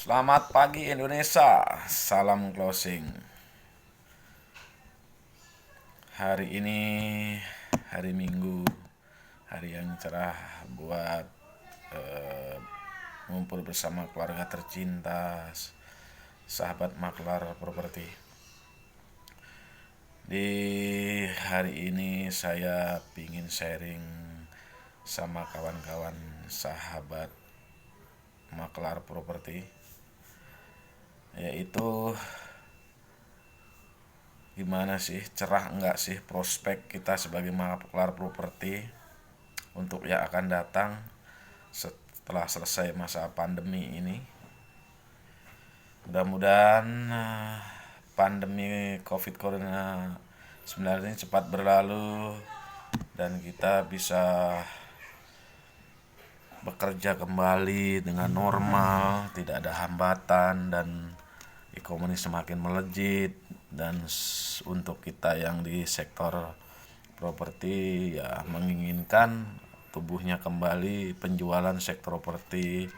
Selamat pagi Indonesia, salam closing. Hari ini hari Minggu, hari yang cerah buat eh, ngumpul bersama keluarga tercinta, sahabat maklar properti. Di hari ini saya pingin sharing sama kawan-kawan sahabat maklar properti, yaitu gimana sih, cerah enggak sih prospek kita sebagai maklar properti untuk yang akan datang setelah selesai masa pandemi ini. Mudah-mudahan pandemi COVID Corona 19 ini cepat berlalu dan kita bisa bekerja kembali dengan normal, tidak ada hambatan, dan ekonomi semakin melejit. Dan untuk kita yang di sektor properti ya menginginkan tumbuhnya kembali penjualan sektor properti,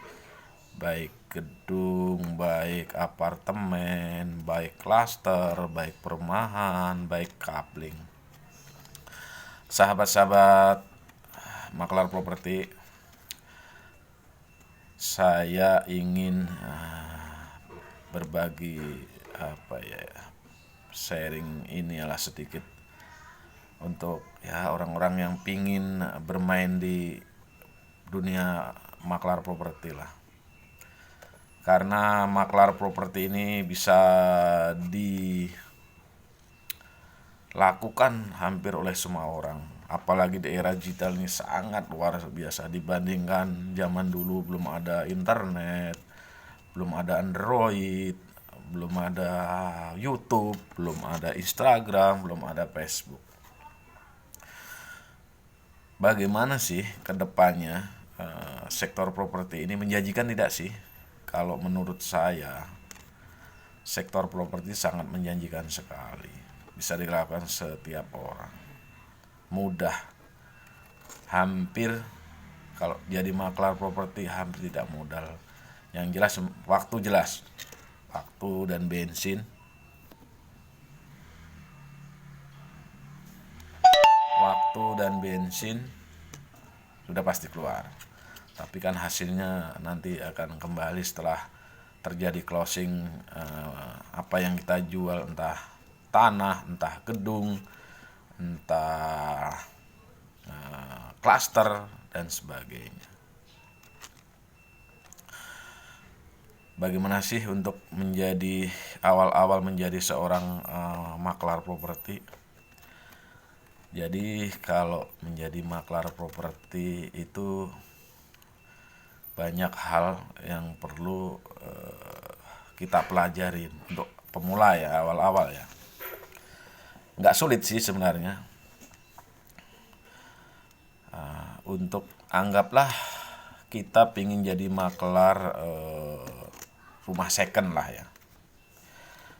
baik gedung, baik apartemen, baik klaster, baik perumahan, baik kapling. Sahabat-sahabat maklar properti, saya ingin berbagi sharing ini adalah sedikit untuk ya orang-orang yang pingin bermain di dunia maklar properti lah. Karena maklar properti ini bisa dilakukan hampir oleh semua orang. Apalagi di era digital ini sangat luar biasa dibandingkan zaman dulu. Belum ada internet, belum ada Android, belum ada YouTube, belum ada Instagram, belum ada Facebook. Bagaimana sih ke depannya sektor properti ini, menjanjikan tidak sih? Kalau menurut saya, sektor properti sangat menjanjikan sekali. Bisa dilakukan setiap orang. Mudah. Hampir kalau jadi maklar properti hampir tidak modal. Yang jelas waktu jelas. Waktu dan bensin. Waktu dan bensin sudah pasti keluar. Tapi kan hasilnya nanti akan kembali setelah terjadi closing, apa yang kita jual, entah tanah, entah gedung, entah klaster dan sebagainya. Bagaimana sih untuk menjadi awal-awal menjadi seorang maklar properti? Jadi kalau menjadi maklar properti itu banyak hal yang perlu kita pelajarin untuk pemula ya, awal-awal ya. Nggak sulit sih sebenarnya. Untuk anggaplah kita pingin jadi maklar rumah second lah ya.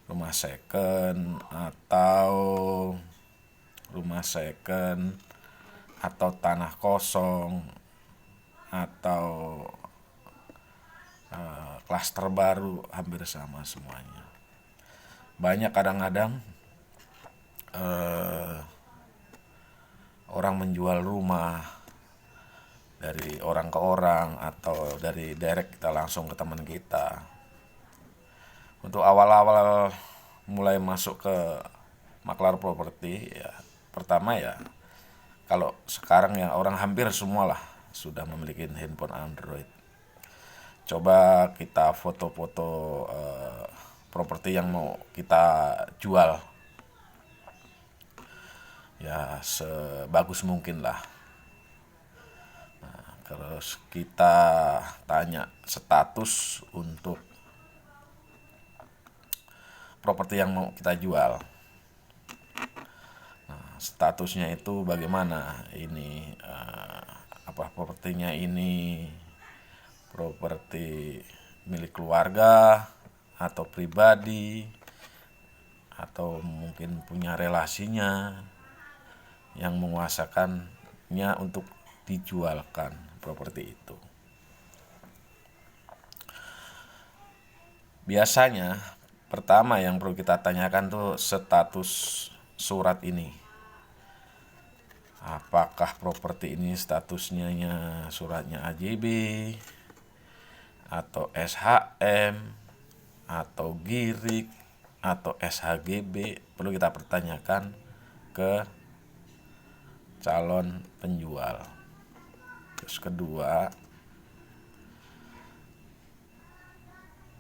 Rumah second atau tanah kosong atau klaster baru, hampir sama semuanya. Banyak kadang-kadang orang menjual rumah dari orang ke orang atau dari direct kita langsung ke teman kita. Untuk awal-awal mulai masuk ke maklar properti ya, pertama ya, kalau sekarang ya orang hampir semua lah sudah memiliki handphone Android. Coba kita foto-foto properti yang mau kita jual ya sebagus mungkin lah. Terus kita tanya status untuk properti yang mau kita jual. Statusnya itu bagaimana? Ini propertinya ini properti milik keluarga atau pribadi atau mungkin punya relasinya yang menguasakannya untuk dijualkan properti itu. Biasanya pertama yang perlu kita tanyakan tuh status surat ini. Apakah properti ini statusnya suratnya AJB atau SHM atau GIRIK atau SHGB, perlu kita pertanyakan ke calon penjual. Terus kedua,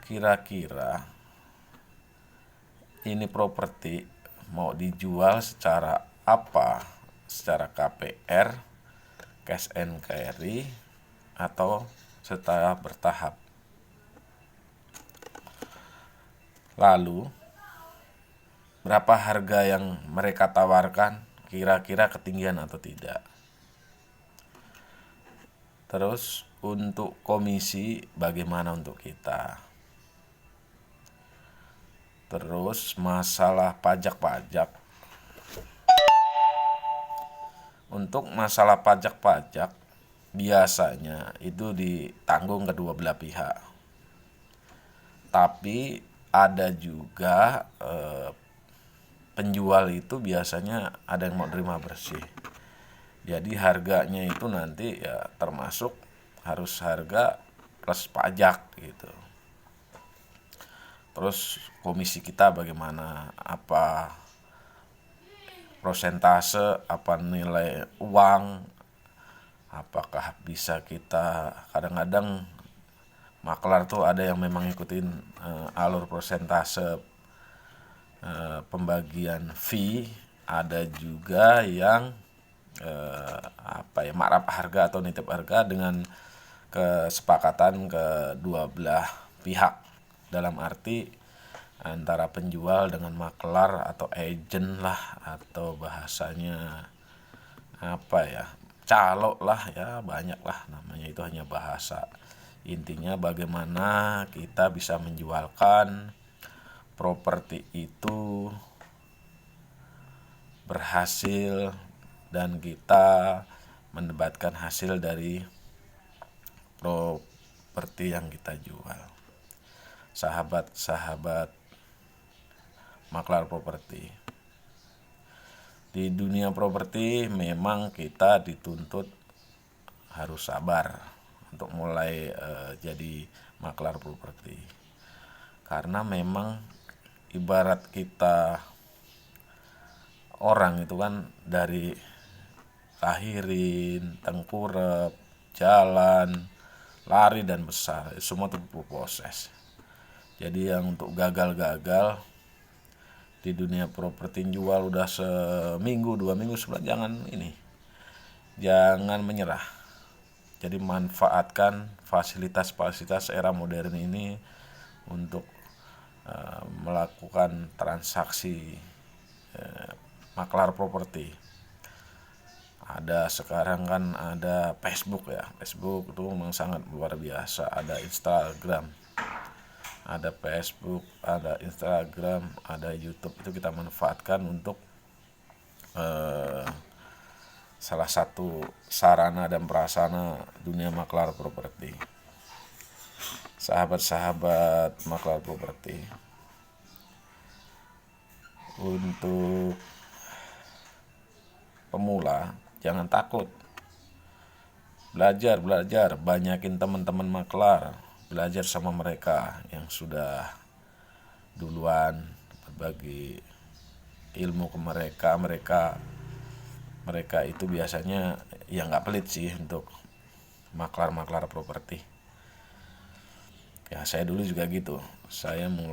kira-kira ini properti mau dijual secara apa? Secara KPR, cash and carry, atau secara bertahap. Lalu, berapa harga yang mereka tawarkan? Kira-kira ketinggian atau tidak? Terus, untuk komisi bagaimana untuk kita? Terus, masalah pajak-pajak. Untuk masalah pajak-pajak, biasanya itu ditanggung kedua belah pihak. Tapi ada juga penjual itu biasanya ada yang mau terima bersih. Jadi harganya itu nanti ya termasuk harus harga plus pajak gitu. Terus komisi kita bagaimana? Apa prosentase, apa nilai uang? Apakah bisa kita, kadang-kadang maklar tuh ada yang memang ikutin alur prosentase pembagian fee, ada juga yang markup harga atau nitip harga dengan kesepakatan kedua belah pihak, dalam arti antara penjual dengan maklar atau agent lah, atau bahasanya calo lah ya, banyak lah namanya, itu hanya bahasa. Intinya bagaimana kita bisa menjualkan properti itu berhasil dan kita mendapatkan hasil dari properti yang kita jual. Sahabat-sahabat maklar properti, di dunia properti memang kita dituntut harus sabar untuk mulai jadi maklar properti, karena memang ibarat kita orang itu kan dari lahirin, tengkurap, jalan, lari dan besar, semua itu proses. Jadi yang untuk gagal-gagal di dunia properti jual udah seminggu, 2 minggu, sebulan, jangan menyerah. Jadi manfaatkan fasilitas-fasilitas era modern ini untuk melakukan transaksi maklar properti. Ada sekarang kan ada Facebook ya. Facebook itu memang sangat luar biasa. Ada Instagram, ada Facebook, ada Instagram, ada YouTube. Itu kita manfaatkan untuk salah satu sarana dan prasarana dunia maklar properti. Sahabat-sahabat maklar properti, untuk pemula jangan takut. Belajar, banyakin teman-teman maklar, belajar sama mereka yang sudah duluan, berbagi ilmu ke mereka itu biasanya ya nggak pelit sih untuk maklar properti. Ya saya dulu juga gitu, saya mulai